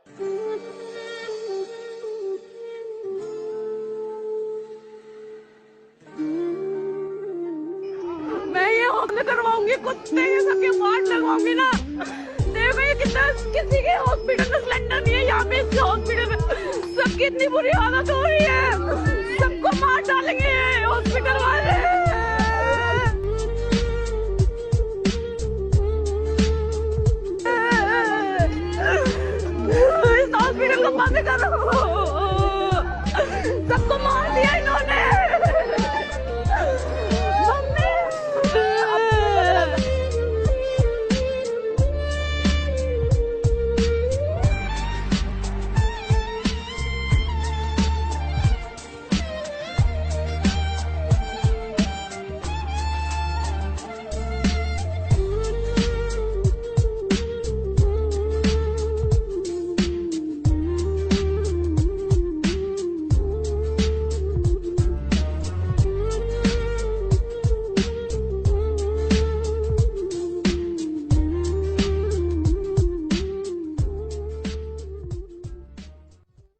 मैं ये हॉस्पिटल करवाऊंगी, कुत्ते के सबके वार्ड लगवाऊंगी ना। देखो ये कितना, किसी के हॉस्पिटल में सिलेंडर नहीं है, यहाँ पे इस हॉस्पिटल में सबकी इतनी बुरी हालत हो रही है, सबको मार डालेंगे हॉस्पिटल वाले। इस हॉस्पिटल को बंद करो, सबको मार